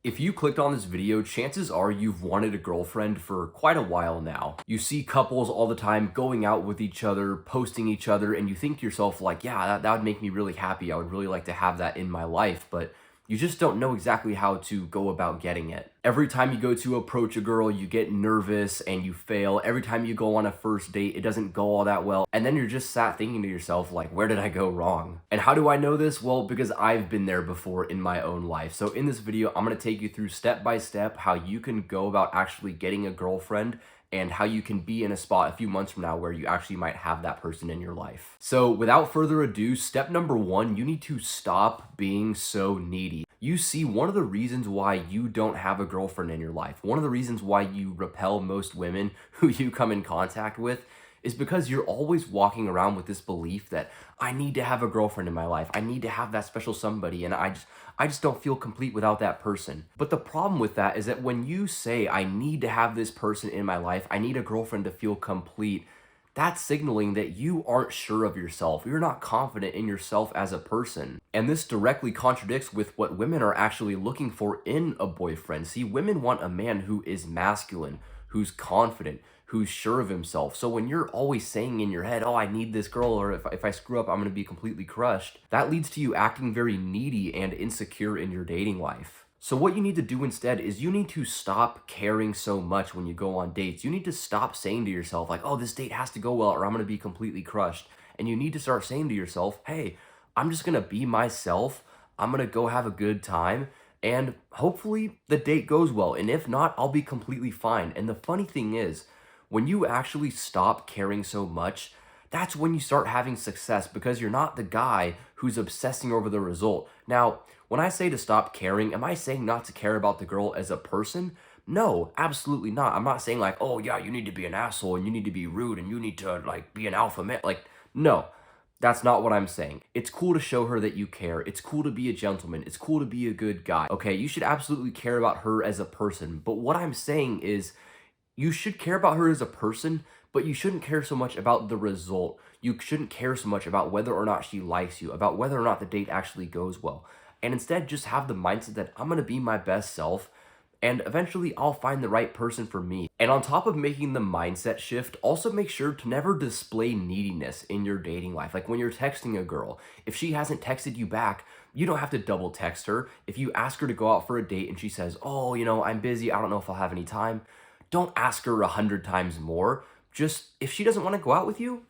If you clicked on this video, chances are you've wanted a girlfriend for quite a while now. You see couples all the time going out with each other, posting each other, and you think to yourself like, yeah, that would make me really happy. I would really like to have that in my life, but you just don't know exactly how to go about getting it. Every time you go to approach a girl, you get nervous and you fail. Every time you go on a first date, it doesn't go all that well. And then you're just sat thinking to yourself, like, where did I go wrong? And how do I know this? Well, because I've been there before in my own life. So in this video, I'm gonna take you through step by step how you can go about actually getting a girlfriend and how you can be in a spot a few months from now where you actually might have that person in your life. So without further ado, step number one, you need to stop being so needy. You see, one of the reasons why you don't have a girlfriend in your life, one of the reasons why you repel most women who you come in contact with, is because you're always walking around with this belief that I need to have a girlfriend in my life. I need to have that special somebody, and I just don't feel complete without that person. But the problem with that is that when you say I need to have this person in my life, I need a girlfriend to feel complete, that's signaling that you aren't sure of yourself. You're not confident in yourself as a person. And this directly contradicts with what women are actually looking for in a boyfriend. See, women want a man who is masculine, who's confident, who's sure of himself. So when you're always saying in your head, oh, I need this girl, or if I screw up, I'm gonna be completely crushed, that leads to you acting very needy and insecure in your dating life. So what you need to do instead is you need to stop caring so much when you go on dates. You need to stop saying to yourself like, oh, this date has to go well or I'm gonna be completely crushed. And you need to start saying to yourself, hey, I'm just gonna be myself. I'm gonna go have a good time. And hopefully the date goes well. And if not, I'll be completely fine. And the funny thing is, when you actually stop caring so much, that's when you start having success because you're not the guy who's obsessing over the result. Now, when I say to stop caring, am I saying not to care about the girl as a person? No, absolutely not. I'm not saying like, oh yeah, you need to be an asshole and you need to be rude and you need to like be an alpha male. Like, no, that's not what I'm saying. It's cool to show her that you care. It's cool to be a gentleman. It's cool to be a good guy. Okay, you should absolutely care about her as a person. But what I'm saying is, you should care about her as a person, but you shouldn't care so much about the result. You shouldn't care so much about whether or not she likes you, about whether or not the date actually goes well. And instead, just have the mindset that I'm gonna be my best self, and eventually I'll find the right person for me. And on top of making the mindset shift, also make sure to never display neediness in your dating life. Like when you're texting a girl, if she hasn't texted you back, you don't have to double text her. If you ask her to go out for a date and she says, oh, I'm busy, I don't know if I'll have any time, don't ask her 100 times more. Just, if she doesn't want to go out with you,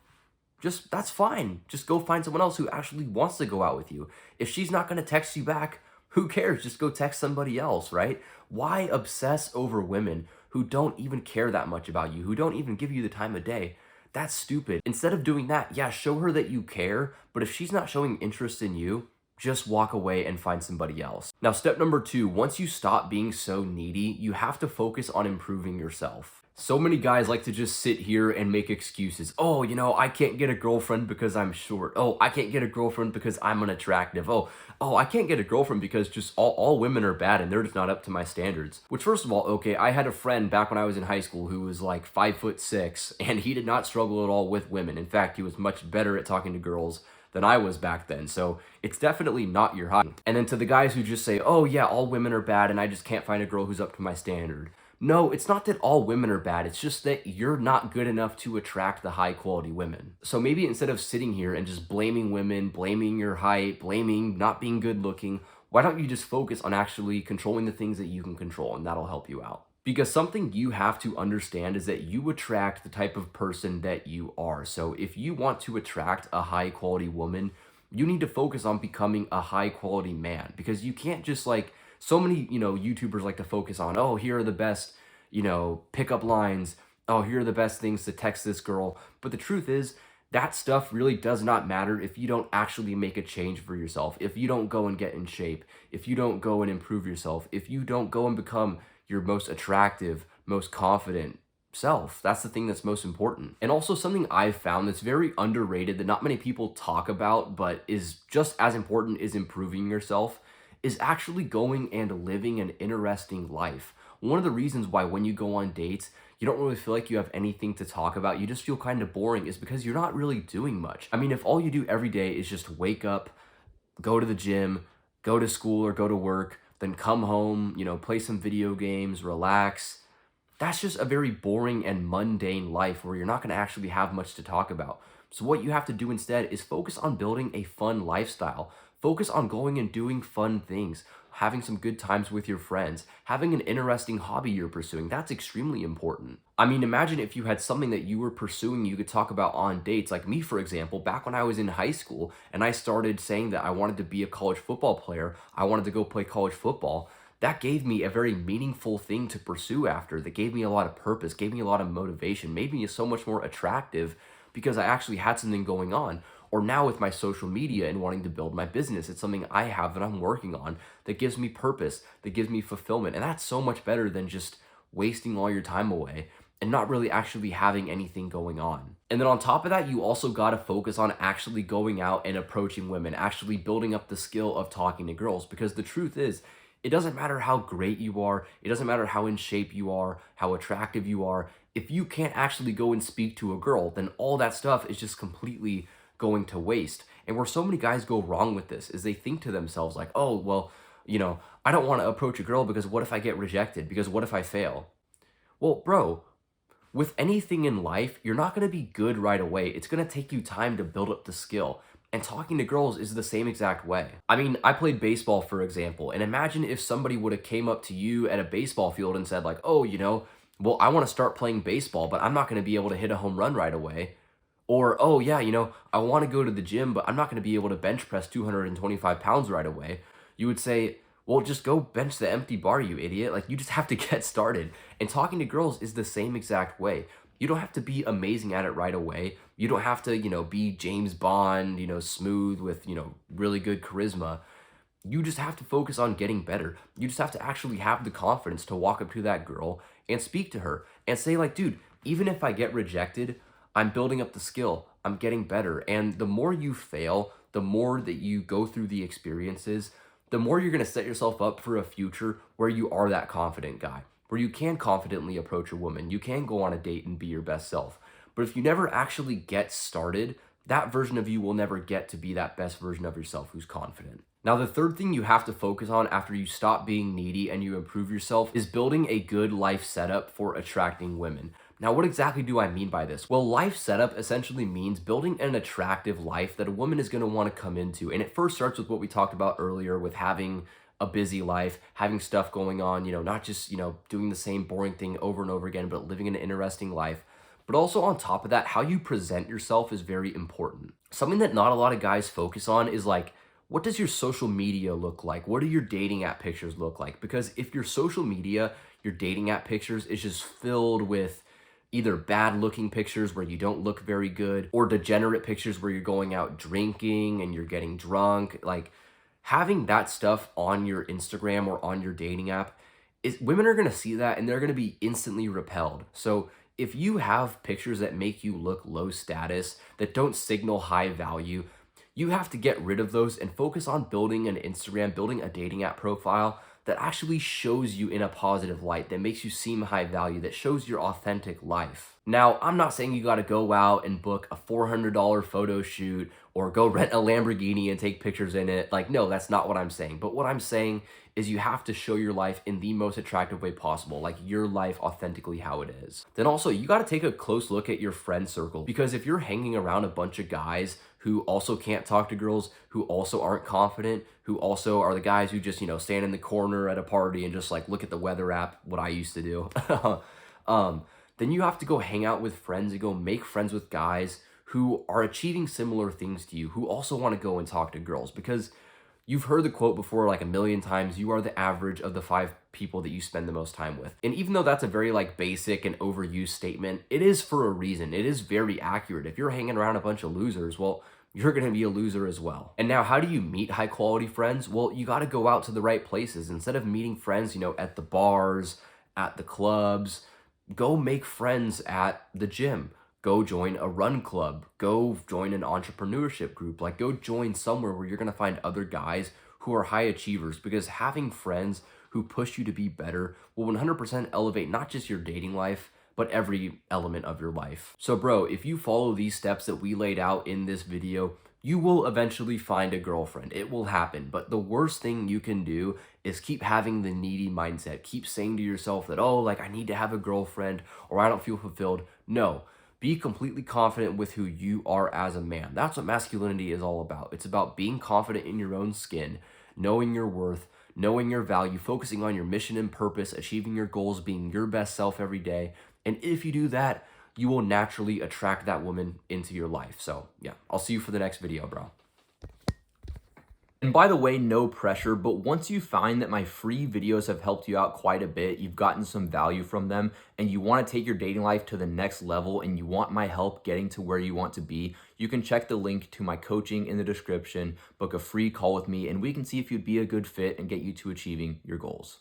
just, that's fine. Just go find someone else who actually wants to go out with you. If she's not going to text you back, who cares? Just go text somebody else, right? Why obsess over women who don't even care that much about you, who don't even give you the time of day? That's stupid. Instead of doing that, yeah, show her that you care, but if she's not showing interest in you, just walk away and find somebody else. Now, step number two, once you stop being so needy, you have to focus on improving yourself. So many guys like to just sit here and make excuses. Oh, I can't get a girlfriend because I'm short. Oh, I can't get a girlfriend because I'm unattractive. Oh, I can't get a girlfriend because just all women are bad and they're just not up to my standards. Which, first of all, okay, I had a friend back when I was in high school who was like 5'6", and he did not struggle at all with women. In fact, he was much better at talking to girls than I was back then. So it's definitely not your height. And then to the guys who just say, oh yeah, all women are bad and I just can't find a girl who's up to my standard. No, it's not that all women are bad. It's just that you're not good enough to attract the high quality women. So maybe instead of sitting here and just blaming women, blaming your height, blaming not being good looking, why don't you just focus on actually controlling the things that you can control, and that'll help you out. Because something you have to understand is that you attract the type of person that you are. So if you want to attract a high quality woman, you need to focus on becoming a high quality man, because you can't just like, so many, YouTubers like to focus on, oh, here are the best, pickup lines. Oh, here are the best things to text this girl. But the truth is, that stuff really does not matter if you don't actually make a change for yourself, if you don't go and get in shape, if you don't go and improve yourself, if you don't go and become your most attractive, most confident self. That's the thing that's most important. And also something I've found that's very underrated that not many people talk about, but is just as important as improving yourself, is actually going and living an interesting life. One of the reasons why when you go on dates, you don't really feel like you have anything to talk about, you just feel kind of boring, is because you're not really doing much. I mean, if all you do every day is just wake up, go to the gym, go to school or go to work, then come home, play some video games, relax. That's just a very boring and mundane life where you're not going to actually have much to talk about. So what you have to do instead is focus on building a fun lifestyle. Focus on going and doing fun things, having some good times with your friends, having an interesting hobby you're pursuing. That's extremely important. I mean, imagine if you had something that you were pursuing you could talk about on dates. Like me, for example, back when I was in high school and I started saying that I wanted to be a college football player, I wanted to go play college football. That gave me a very meaningful thing to pursue after, that gave me a lot of purpose, gave me a lot of motivation, made me so much more attractive because I actually had something going on. Or now with my social media and wanting to build my business, it's something I have that I'm working on that gives me purpose, that gives me fulfillment. And that's so much better than just wasting all your time away and not really actually having anything going on. And then on top of that, you also got to focus on actually going out and approaching women, actually building up the skill of talking to girls. Because the truth is, it doesn't matter how great you are, it doesn't matter how in shape you are, how attractive you are. If you can't actually go and speak to a girl, then all that stuff is just completely going to waste. And where so many guys go wrong with this is they think to themselves like, oh, well, I don't want to approach a girl because what if I get rejected? Because what if I fail? Well, bro, with anything in life, you're not going to be good right away. It's going to take you time to build up the skill. And talking to girls is the same exact way. I mean, I played baseball, for example, and imagine if somebody would have came up to you at a baseball field and said like, oh, well, I want to start playing baseball, but I'm not going to be able to hit a home run right away. Or, oh yeah, I want to go to the gym, but I'm not going to be able to bench press 225 pounds right away. You would say, well, just go bench the empty bar, you idiot. Like, you just have to get started. And talking to girls is the same exact way. You don't have to be amazing at it right away. You don't have to, be James Bond, smooth with, really good charisma. You just have to focus on getting better. You just have to actually have the confidence to walk up to that girl and speak to her and say like, dude, even if I get rejected, I'm building up the skill. I'm getting better. And the more you fail, the more that you go through the experiences, the more you're going to set yourself up for a future where you are that confident guy, where you can confidently approach a woman. You can go on a date and be your best self. But if you never actually get started, that version of you will never get to be that best version of yourself who's confident. Now, the third thing you have to focus on after you stop being needy and you improve yourself is building a good life setup for attracting women. Now, what exactly do I mean by this? Well, life setup essentially means building an attractive life that a woman is going to want to come into. And it first starts with what we talked about earlier with having a busy life, having stuff going on, not just, doing the same boring thing over and over again, but living an interesting life. But also on top of that, how you present yourself is very important. Something that not a lot of guys focus on is like, what does your social media look like? What do your dating app pictures look like? Because if your social media, your dating app pictures is just filled with either bad looking pictures where you don't look very good or degenerate pictures where you're going out drinking and you're getting drunk, like having that stuff on your Instagram or on your dating app is women are going to see that and they're going to be instantly repelled. So if you have pictures that make you look low status, that don't signal high value, you have to get rid of those and focus on building an Instagram, building a dating app profile that actually shows you in a positive light, that makes you seem high value, that shows your authentic life. Now, I'm not saying you got to go out and book a $400 photo shoot or go rent a Lamborghini and take pictures in it. Like, no, that's not what I'm saying. But what I'm saying is you have to show your life in the most attractive way possible, like your life authentically how it is. Then also, you got to take a close look at your friend circle, because if you're hanging around a bunch of guys who also can't talk to girls, who also aren't confident, who also are the guys who just, stand in the corner at a party and just like look at the weather app, what I used to do, then you have to go hang out with friends and go make friends with guys who are achieving similar things to you, who also want to go and talk to girls. Because you've heard the quote before like a million times, you are the average of the 5 people that you spend the most time with. And even though that's a very like basic and overused statement, it is for a reason. It is very accurate. If you're hanging around a bunch of losers, well, you're going to be a loser as well. And now, how do you meet high quality friends? Well, you got to go out to the right places. Instead of meeting friends, at the bars, at the clubs, go make friends at the gym. Go join a run club. Go join an entrepreneurship group. Like, go join somewhere where you're going to find other guys who are high achievers, because having friends who push you to be better will 100% elevate not just your dating life, but every element of your life. So bro, if you follow these steps that we laid out in this video, You will eventually find a girlfriend. It will happen. But the worst thing you can do is keep having the needy mindset. Keep saying to yourself that, oh, like I need to have a girlfriend or I don't feel fulfilled. No, be completely confident with who you are as a man. That's what masculinity is all about. It's about being confident in your own skin, knowing your worth, knowing your value, focusing on your mission and purpose, achieving your goals, being your best self every day. And if you do that, you will naturally attract that woman into your life. So, yeah, I'll see you for the next video, bro. And by the way, no pressure, but once you find that my free videos have helped you out quite a bit, you've gotten some value from them, and you want to take your dating life to the next level and you want my help getting to where you want to be, you can check the link to my coaching in the description, book a free call with me, and we can see if you'd be a good fit and get you to achieving your goals.